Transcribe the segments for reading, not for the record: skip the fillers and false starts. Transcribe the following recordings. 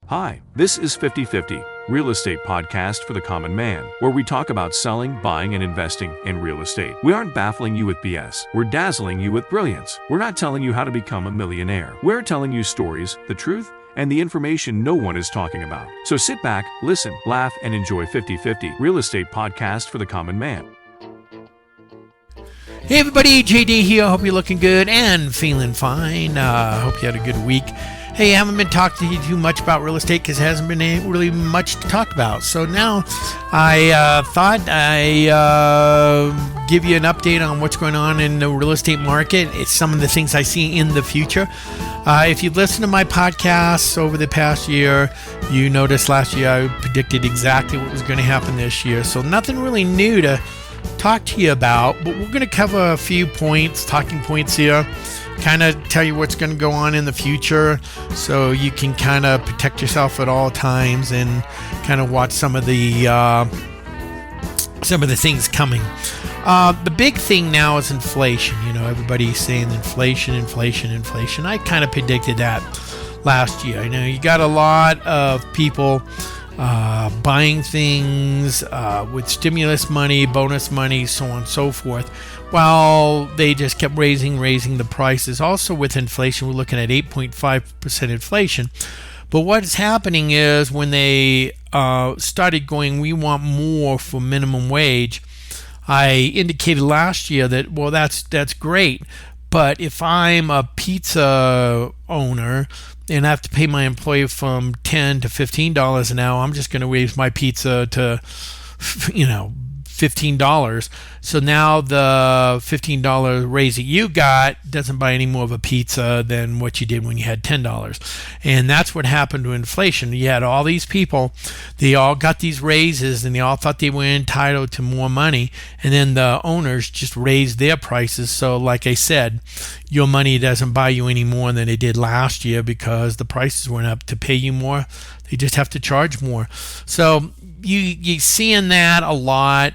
Hi, this is 50/50, real estate podcast for the common man, where we talk about selling, buying, and investing in real estate. We aren't baffling you with BS. We're dazzling you with brilliance. We're not telling you how to become a millionaire. We're telling you stories, the truth, and the information no one is talking about. So sit back, listen, laugh, and enjoy 50/50, real estate podcast for the common man. Hey everybody, JD here. Hope you're looking good and feeling fine. Hope you had a good week. Hey, I haven't been talking to you too much about real estate because there hasn't been really much to talk about. So now I thought I'd give you an update on what's going on in the real estate market. It's some of the things I see in the future. If you've listened to my podcasts over the past year, you noticed last year I predicted exactly what was going to happen this year. So nothing really new to talk to you about, but we're going to cover a few talking points here, kind of tell you what's going to go on in the future so you can kind of protect yourself at all times and kind of watch some of the things coming. The big thing now is inflation. You know, everybody's saying inflation. I kind of predicted that last year. You know, you got a lot of people buying things with stimulus money, bonus money, so on and so forth, while they just kept raising the prices. Also with inflation, we're looking at 8.5% inflation. But what's happening is when they started going, we want more for minimum wage, I indicated last year that, well, that's great. But if I'm a pizza owner and I have to pay my employee from $10 to $15 an hour, I'm just going to raise my pizza to, $15. So now the $15 raise that you got doesn't buy any more of a pizza than what you did when you had $10. And that's what happened to inflation. You had all these people, they all got these raises and they all thought they were entitled to more money. And then the owners just raised their prices. So like I said, your money doesn't buy you any more than it did last year because the prices went up. To pay you more, they just have to charge more. So you seeing that a lot.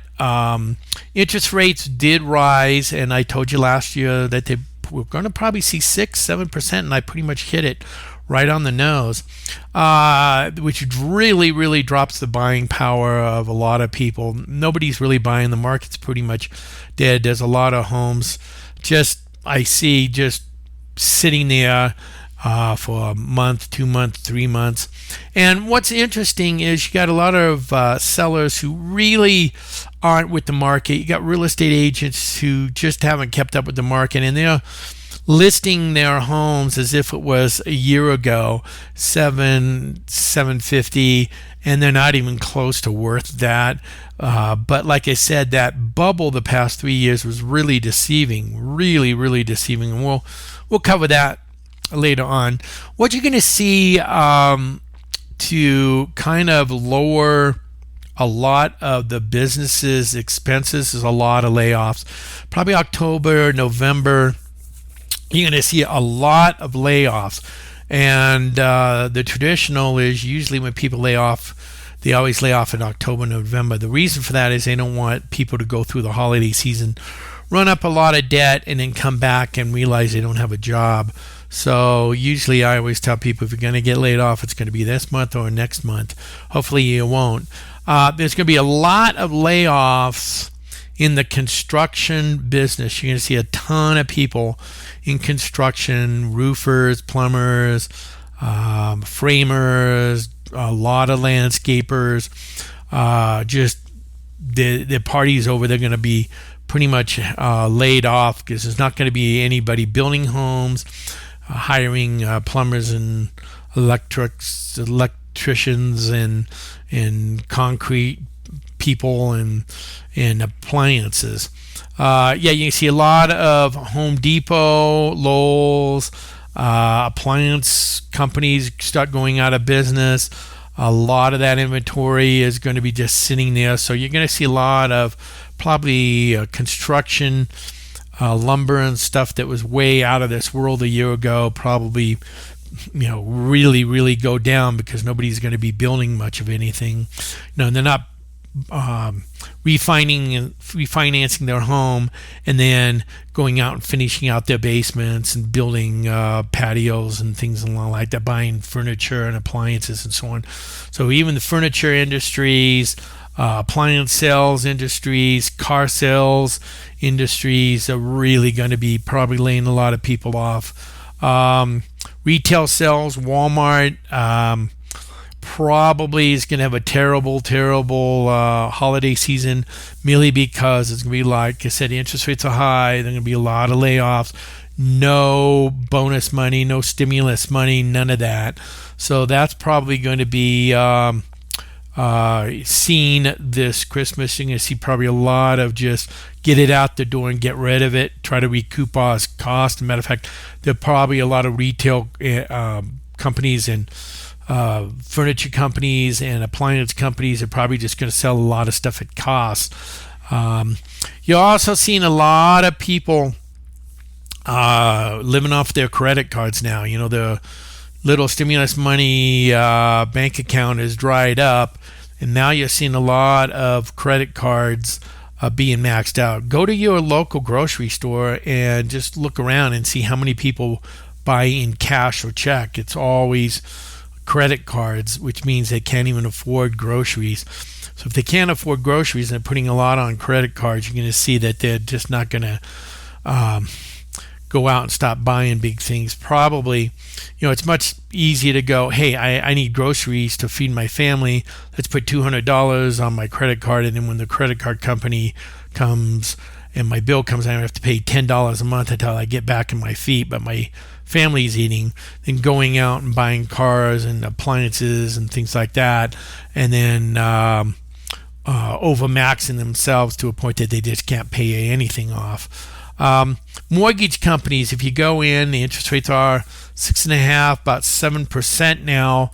Interest rates did rise, and I told you last year that they were going to probably see 6-7%, and I pretty much hit it right on the nose, which really drops the buying power of a lot of people. Nobody's really buying. The market's pretty much dead. There's a lot of homes I see just sitting there for a month, 2 months, 3 months. And what's interesting is you got a lot of sellers who really aren't with the market. You got real estate agents who just haven't kept up with the market, and they're listing their homes as if it was a year ago, 750, and they're not even close to worth that. But like I said, that bubble the past 3 years was really deceiving, really deceiving, and we'll cover that later on. What you're going to see to kind of lower a lot of the businesses' expenses is a lot of layoffs. Probably October, November, you're going to see a lot of layoffs. And the traditional is usually when people lay off, they always lay off in October, November. The reason for that is they don't want people to go through the holiday season, run up a lot of debt, and then come back and realize they don't have a job. So usually I always tell people if you're going to get laid off, it's going to be this month or next month. Hopefully you won't. There's going to be a lot of layoffs in the construction business. You're going to see a ton of people in construction, roofers, plumbers, framers, a lot of landscapers. Just the party's over. They're going to be pretty much laid off because there's not going to be anybody building homes, hiring plumbers and electricians and concrete people and appliances. You can see a lot of Home Depot, Lowe's, appliance companies start going out of business. A lot of that inventory is going to be just sitting there. So you're going to see a lot of probably construction, lumber and stuff that was way out of this world a year ago, probably really go down because nobody's going to be building much of anything. No, they're not refinancing their home and then going out and finishing out their basements and building patios and things along like that, buying furniture and appliances and so on. So even the furniture industries, appliance sales industries, car sales industries are really going to be probably laying a lot of people off. Retail sales, Walmart probably is going to have a terrible holiday season, merely because it's going to be, like I said, the interest rates are high. There's going to be a lot of layoffs, no bonus money, no stimulus money, none of that. So that's probably going to be seen this Christmas. You're going to see probably a lot of just get it out the door and get rid of it, try to recoup cost. As a matter of fact, there are probably a lot of retail companies and furniture companies and appliance companies are probably just going to sell a lot of stuff at cost. You're also seeing a lot of people living off their credit cards now. You know, the little stimulus money bank account is dried up, and now you're seeing a lot of credit cards being maxed out. Go to your local grocery store and just look around and see how many people buy in cash or check. It's always credit cards, which means they can't even afford groceries. So if they can't afford groceries and they're putting a lot on credit cards, you're going to see that they're just not going to go out and stop buying big things. Probably, you know, it's much easier to go, hey, I need groceries to feed my family. Let's put $200 on my credit card, and then when the credit card company comes and my bill comes, I have to pay $10 a month until I get back on my feet, but my family's eating, then going out and buying cars and appliances and things like that, and then overmaxing themselves to a point that they just can't pay anything off. Mortgage companies, if you go in, the interest rates are 6.5%, about 7% now,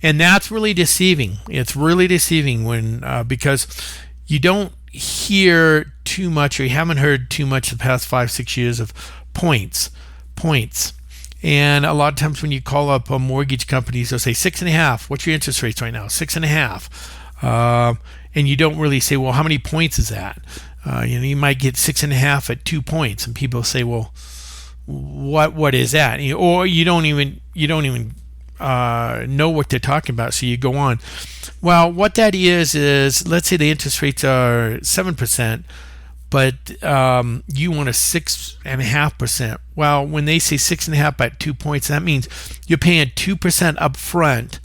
and that's really deceiving. It's really deceiving when because you don't hear too much, or you haven't heard too much the past 5-6 years of points. And a lot of times when you call up mortgage companies, they'll say 6.5. What's your interest rates right now? 6.5. And you don't really say, well, how many points is that? You might get 6.5 at 2 points, and people say, well, what is that? Or you don't even know what they're talking about, so you go on. Well, what that is let's say the interest rates are 7%, but you want a 6.5%. Well, when they say 6.5 at 2 points, that means you're paying 2% up front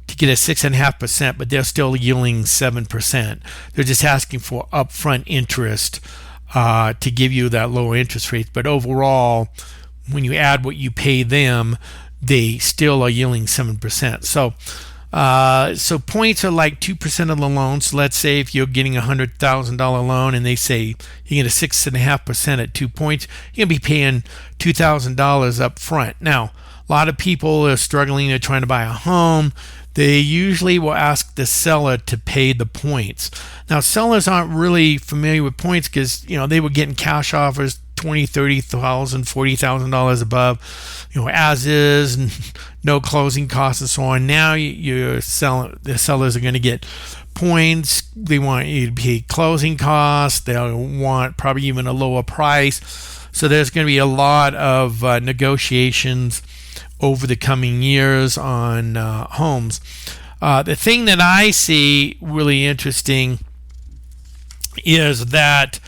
to get a 6.5%, but they're still yielding 7%. They're just asking for upfront interest to give you that lower interest rate. But overall, when you add what you pay them, they still are yielding 7%. So points are like 2% of the loan. So let's say if you're getting a $100,000 loan and they say you get a 6.5% at 2 points, you're gonna be paying $2,000 up front. Now, a lot of people are struggling. They're trying to buy a home. They usually will ask the seller to pay the points. Now, sellers aren't really familiar with points because, you know, they were getting cash offers $20,000, $30,000, $40,000 above, you know, as is, and no closing costs and so on. Now the sellers are going to get points. They want you to pay closing costs. They'll want probably even a lower price. So there's going to be a lot of negotiations over the coming years on homes. The thing that I see really interesting is that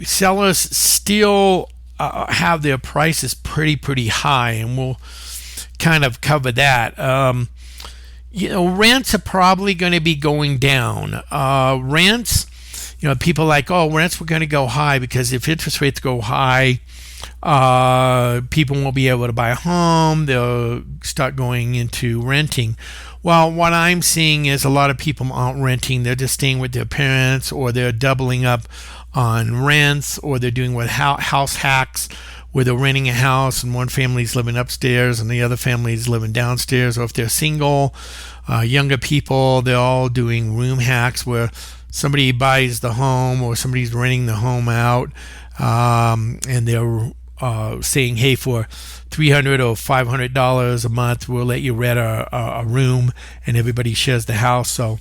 sellers still have their prices pretty high, and we'll kind of cover that. Rents are probably going to be going down. Rents, people are like, rents were going to go high because if interest rates go high, people won't be able to buy a home. They'll start going into renting. Well, what I'm seeing is a lot of people aren't renting. They're just staying with their parents, or they're doubling up on rents, or they're doing what house hacks, where they're renting a house and one family's living upstairs and the other family's living downstairs. Or if they're single, younger people, they're all doing room hacks where somebody buys the home or somebody's renting the home out, and they're saying, hey, for $300 or $500 a month, we'll let you rent a room, and everybody shares the house. So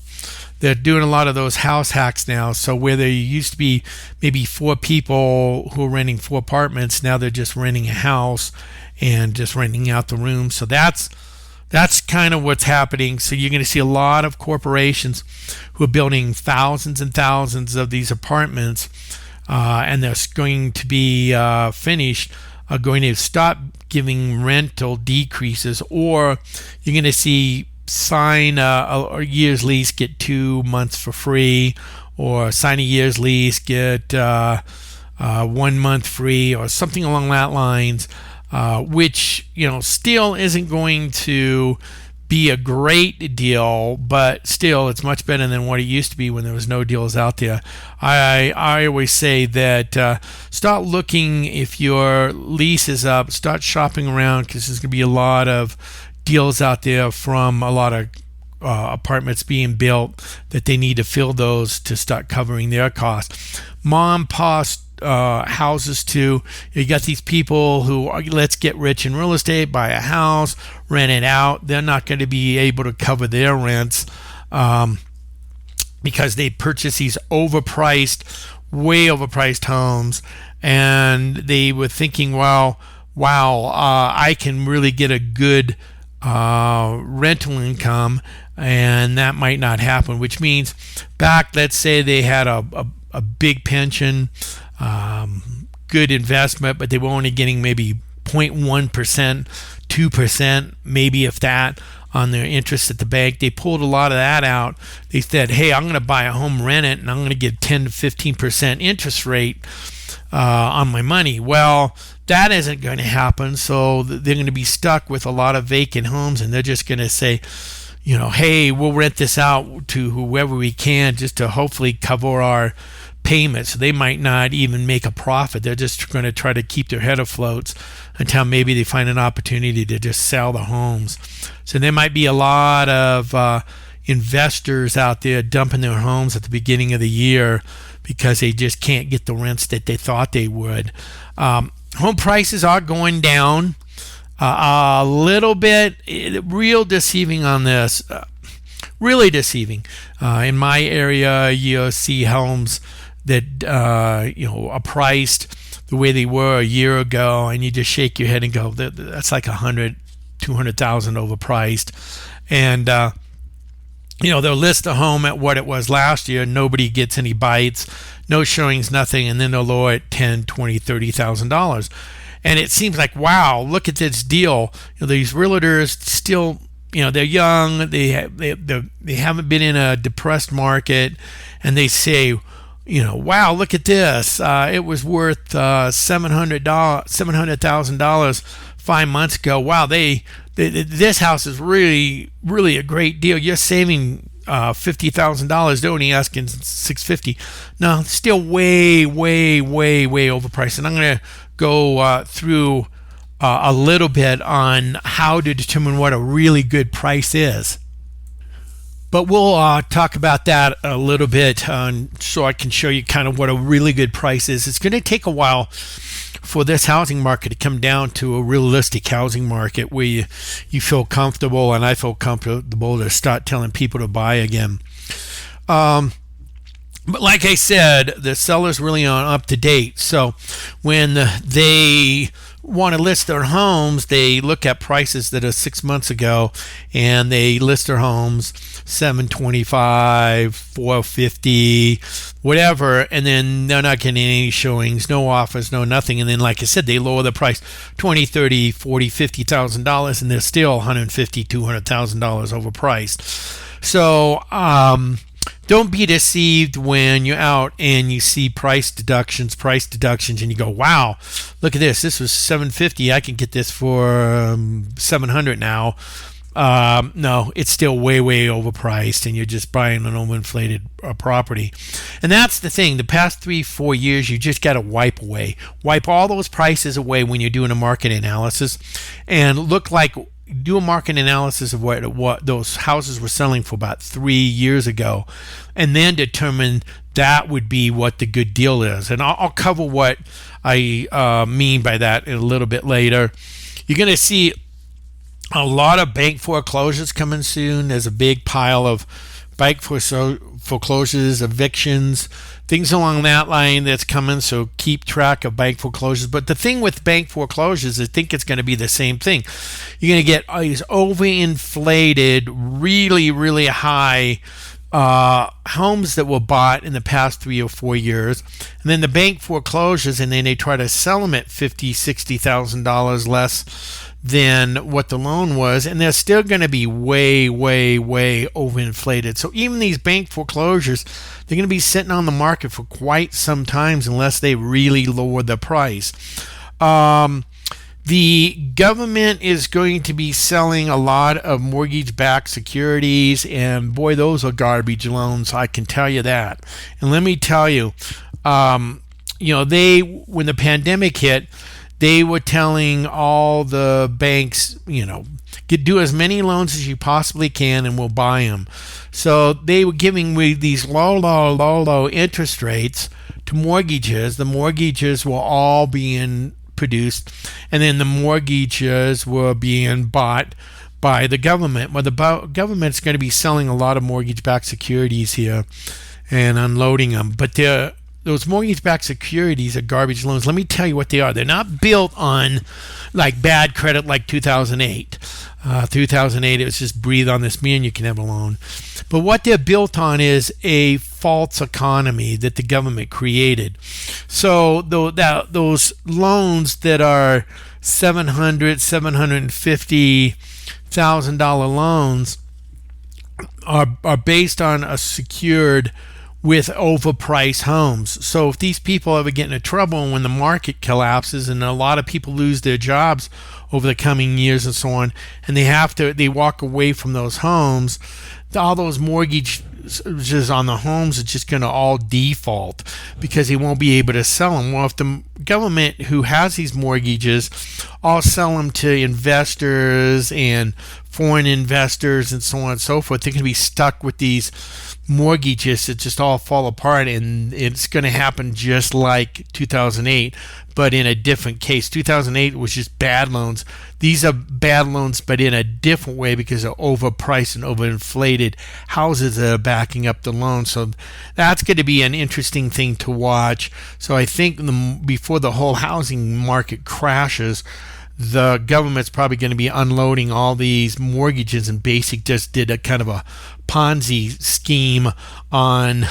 they're doing a lot of those house hacks now. So where there used to be maybe 4 people who are renting 4 apartments, now they're just renting a house and just renting out the room. So that's kind of what's happening. So you're going to see a lot of corporations who are building thousands and thousands of these apartments, and they're going to be finished, are going to stop giving rental decreases, or you're going to see sign a year's lease, get 2 months for free, or sign a year's lease, get 1 month free, or something along that lines, which still isn't going to be a great deal, but still it's much better than what it used to be when there was no deals out there. I always say that start looking, if your lease is up, start shopping around, because there's going to be a lot of deals out there from a lot of apartments being built that they need to fill those to start covering their costs. Mom, pa houses too. You got these people who are, let's get rich in real estate, buy a house, rent it out. They're not going to be able to cover their rents because they purchase these way overpriced homes, and they were thinking, wow, I can really get a good rental income, and that might not happen, which means back, let's say they had a big pension, good investment, but they were only getting maybe 0.1%, 2%, maybe if that, on their interest at the bank. They pulled a lot of that out. They said, hey, I'm going to buy a home, rent it, and I'm going to get 10 to 15% interest rate on my money. Well, that isn't going to happen, so they're going to be stuck with a lot of vacant homes, and they're just going to say, hey, we'll rent this out to whoever we can just to hopefully cover our payments. They might not even make a profit. They're just going to try to keep their head afloat until maybe they find an opportunity to just sell the homes. So there might be a lot of investors out there dumping their homes at the beginning of the year because they just can't get the rents that they thought they would. Home prices are going down a little bit. Real deceiving on this. Really deceiving. In my area, you'll see homes that are priced the way they were a year ago, and you just shake your head and go, that's like 100, 200,000 overpriced. And they'll list a home at what it was last year. Nobody gets any bites, no showings, nothing, and then they'll lower it $10,000, $20,000, $30,000. And it seems like, wow, look at this deal. These realtors still, they're young, they haven't been in a depressed market, and they say, wow, look at this. It was worth $700,000 5 months ago. Wow, this house is really, really a great deal. You're saving $50,000. They're only asking $650,000. No, still way, way, way, way overpriced. And I'm going to go through a little bit on how to determine what a really good price is. But we'll talk about that a little bit so I can show you kind of what a really good price is. It's going to take a while for this housing market to come down to a realistic housing market where you feel comfortable, and I feel comfortable to start telling people to buy again. But like I said, the sellers really aren't up to date. So when they want to list their homes, they look at prices that are 6 months ago, and they list their homes $725, $450, whatever, and then they're not getting any showings, no offers, no nothing. And then, like I said, they lower the price $20,000, $30,000, $40,000, $50,000, and they're still $150,000, $200,000 overpriced. So don't be deceived when you're out and you see price deductions, and you go, wow, look at this. This was $750. I can get this for $700 now. No, it's still way, way overpriced, and you're just buying an overinflated property. And that's the thing. The past 3-4 years, you just got to wipe all those prices away when you're doing a market analysis, and do a market analysis of what those houses were selling for about 3 years ago, and then determine that would be what the good deal is. And I'll cover what I mean by that in a little bit later. You're going to see a lot of bank foreclosures coming soon. There's a big pile of bank foreclosures, evictions, things along that line that's coming. So keep track of bank foreclosures. But the thing with bank foreclosures, I think it's going to be the same thing. You're going to get these overinflated, really, really high homes that were bought in the past 3 or 4 years, and then the bank foreclosures, and then they try to sell them at $50,000-$60,000 less than what the loan was, and they're still going to be way, way, way overinflated. So even these bank foreclosures, they're going to be sitting on the market for quite some time unless they really lower the price. The government is going to be selling a lot of mortgage-backed securities, and boy, those are garbage loans. I can tell you that. And let me tell you, when the pandemic hit, they were telling all the banks, do as many loans as you possibly can, and we'll buy them. So they were giving these low interest rates to mortgages. The mortgages were all being produced, and then the mortgages were being bought by the government. Well, the government's going to be selling a lot of mortgage-backed securities here and unloading them, but those mortgage-backed securities are garbage loans. Let me tell you what they are. They're not built on like bad credit like 2008. 2008, it was just breathe on this me and you can have a loan. But what they're built on is a false economy that the government created. So those loans that are $750,000 loans are based on a secured with overpriced homes. So if these people ever get into trouble when the market collapses, and a lot of people lose their jobs over the coming years and so on, and they walk away from those homes, all those mortgages on the homes are just going to all default because they won't be able to sell them. Well, if the government who has these mortgages all sell them to investors and foreign investors and so on and so forth, they're going to be stuck with these mortgages that just all fall apart, and it's going to happen just like 2008, but in a different case. 2008 was just bad loans. These are bad loans, but in a different way because they're overpriced and overinflated houses that are backing up the loan. So that's going to be an interesting thing to watch. So I think before the whole housing market crashes, the government's probably going to be unloading all these mortgages, and Basic just did a kind of a Ponzi scheme on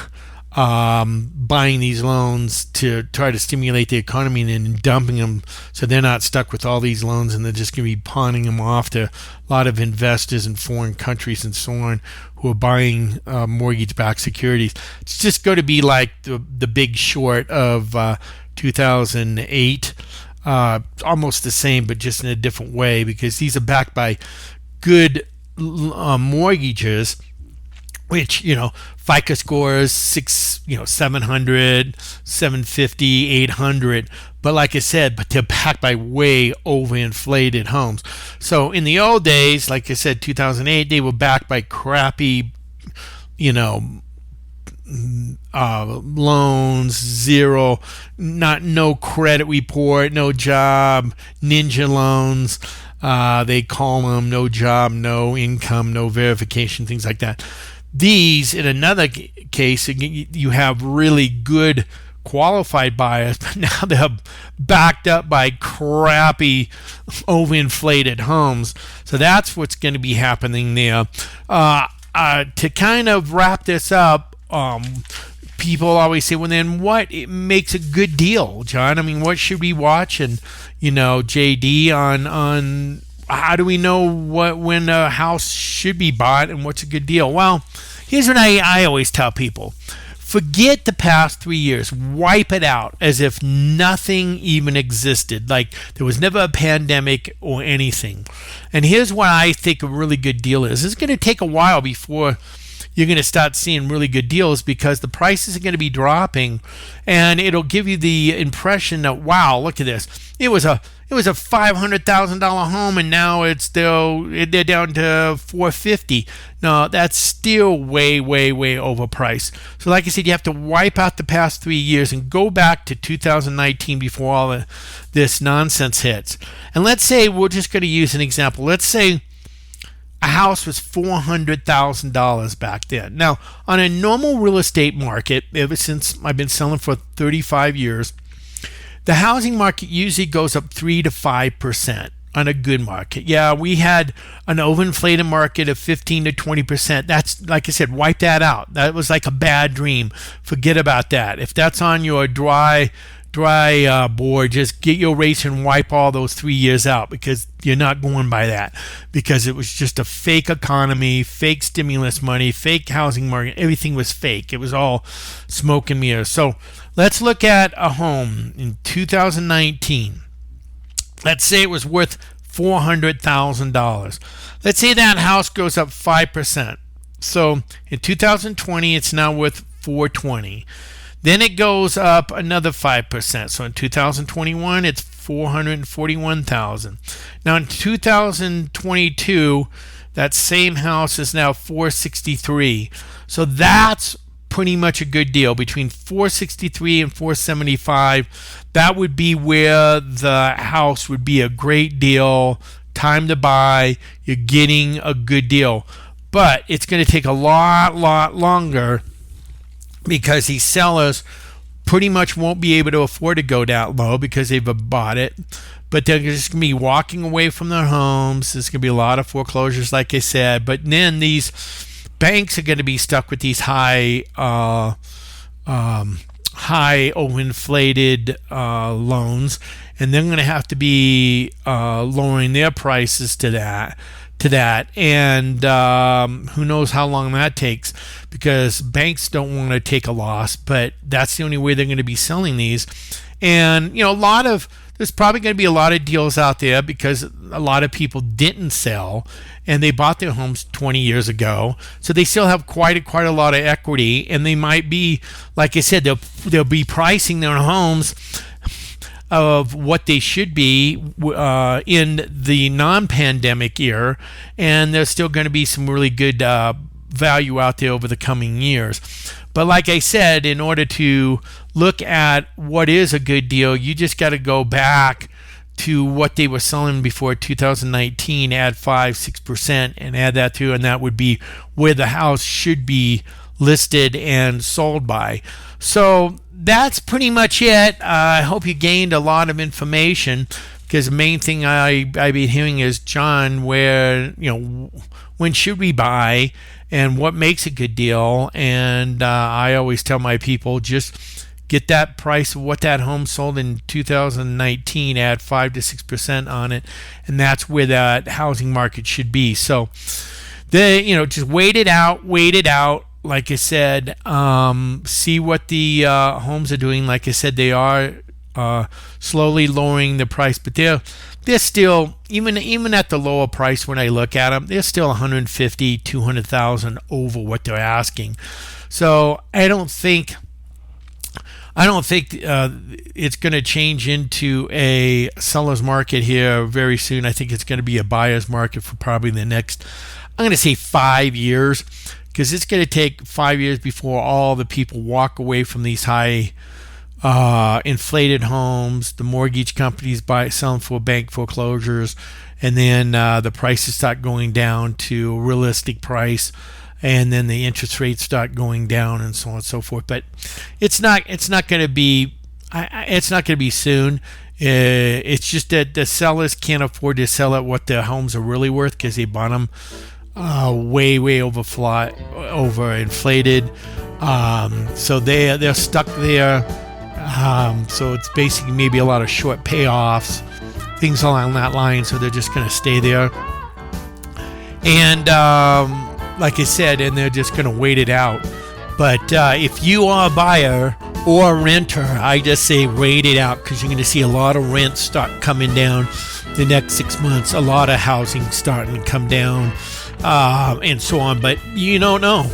buying these loans to try to stimulate the economy and then dumping them so they're not stuck with all these loans, and they're just going to be pawning them off to a lot of investors in foreign countries and so on who are buying mortgage-backed securities. It's just going to be like the Big Short of 2008. Almost the same, but just in a different way, because these are backed by good mortgages, which FICO scores 700, 750, 800. But like I said, they're backed by way overinflated homes. So in the old days, like I said, 2008, they were backed by crappy, loans, zero, no credit report, no job, ninja loans. They call them no job, no income, no verification, things like that. These, in another case, you have really good qualified buyers, but now they're backed up by crappy overinflated homes. So that's what's going to be happening there. To kind of wrap this up, people always say, well, then what makes a good deal, John? I mean, what should we watch? And JD, on how do we know when a house should be bought and what's a good deal? Well, here's what I always tell people. Forget the past 3 years. Wipe it out as if nothing even existed. Like there was never a pandemic or anything. And here's what I think a really good deal is. It's going to take a while before you're going to start seeing really good deals, because the prices are going to be dropping, and it'll give you the impression that, wow, look at this. It was a it was a $500,000 home, and now they're down to $450,000. No, that's still way, way, way overpriced. So like I said, you have to wipe out the past 3 years and go back to 2019 before all this nonsense hits. And let's say, we're just going to use an example. Let's say a house was $400,000 back then. Now, on a normal real estate market, ever since I've been selling for 35 years, the housing market usually goes up 3 to 5% on a good market. Yeah, we had an overinflated market of 15 to 20%. That's, like I said, wipe that out. That was like a bad dream. Forget about that. If that's on your dry board, just get your eraser and wipe all those 3 years out, because you're not going by that, because it was just a fake economy, fake stimulus money, fake housing market. Everything was fake. It was all smoke and mirrors. So let's look at a home in 2019. Let's say it was worth $400,000. Let's say that house goes up 5%. So in 2020, it's now worth $420,000. Then it goes up another 5%. So in 2021, it's $441,000. Now in 2022, that same house is now $463,000. So that's pretty much a good deal. Between $463,000 and $475,000, that would be where the house would be a great deal. Time to buy. You're getting a good deal. But it's going to take a lot longer, because these sellers pretty much won't be able to afford to go that low because they've bought it. But they're just going to be walking away from their homes. There's going to be a lot of foreclosures, like I said. But then these banks are going to be stuck with these high overinflated loans, and they're going to have to be lowering their prices to that. And who knows how long that takes, because banks don't want to take a loss, but that's the only way they're going to be selling these. And there's probably going to be a lot of deals out there, because a lot of people didn't sell and they bought their homes 20 years ago, so they still have quite a lot of equity, and they might be, like I said, they'll be pricing their homes of what they should be in the non-pandemic year, and there's still going to be some really good value out there over the coming years. But like I said, in order to look at what is a good deal, you just got to go back to what they were selling before 2019, add 5-6%, and add that to, and that would be where the house should be listed and sold by. So that's pretty much it. I hope you gained a lot of information, because the main thing I've been hearing is, John, when should we buy and what makes a good deal? And I always tell my people, just get that price of what that home sold in 2019, add 5 to 6% on it, and that's where that housing market should be. So just wait it out. Like I said, see what the homes are doing. Like I said, they are slowly lowering the price, but they're still, even at the lower price, when I look at them, they're still $150,000, $200,000 over what they're asking. So I don't think it's going to change into a seller's market here very soon. I think it's going to be a buyer's market for probably the next, I'm going to say 5 years, because it's going to take 5 years before all the people walk away from these high inflated homes. The mortgage companies selling for bank foreclosures, and then the prices start going down to a realistic price, and then the interest rates start going down, and so on and so forth. But it's not going to be soon. It's just that the sellers can't afford to sell at what the homes are really worth, because they bought them way overinflated. So they're stuck there. So it's basically maybe a lot of short payoffs, things along that line. So they're just going to stay there. And like I said, and they're just going to wait it out. But if you are a buyer or a renter, I just say wait it out, because you're going to see a lot of rents start coming down the next 6 months. A lot of housing starting to come down, and so on. But you don't know.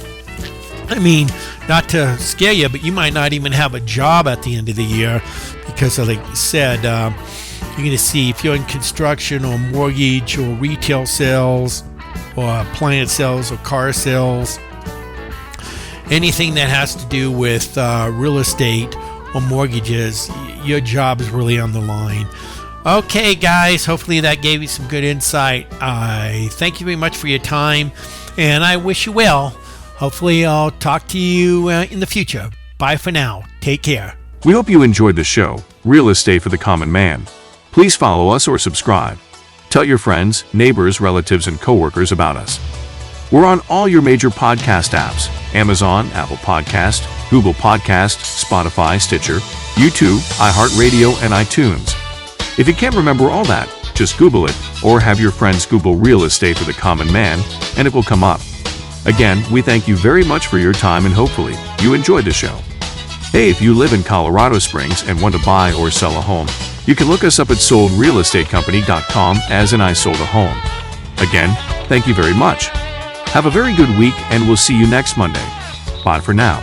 I mean, not to scare you, but you might not even have a job at the end of the year, because like I said, You're going to see if you're in construction or mortgage or retail sales or appliance sales or car sales, anything that has to do with real estate or mortgages, your job is really on the line. Okay, guys, hopefully that gave you some good insight. I thank you very much for your time, and I wish you well. Hopefully I'll talk to you in the future. Bye for now. Take care. We hope you enjoyed the show, Real Estate for the Common Man. Please follow us or subscribe. Tell your friends, neighbors, relatives, and coworkers about us. We're on all your major podcast apps: Amazon, Apple Podcast, Google Podcast, Spotify, Stitcher, YouTube, iHeartRadio, and iTunes. If you can't remember all that, just Google it, or have your friends Google Real Estate for the Common Man, and it will come up. Again, we thank you very much for your time, and hopefully you enjoyed the show. Hey, if you live in Colorado Springs and want to buy or sell a home, you can look us up at soldrealestatecompany.com as in I sold a home. Again, thank you very much. Have a very good week, and we'll see you next Monday. Bye for now.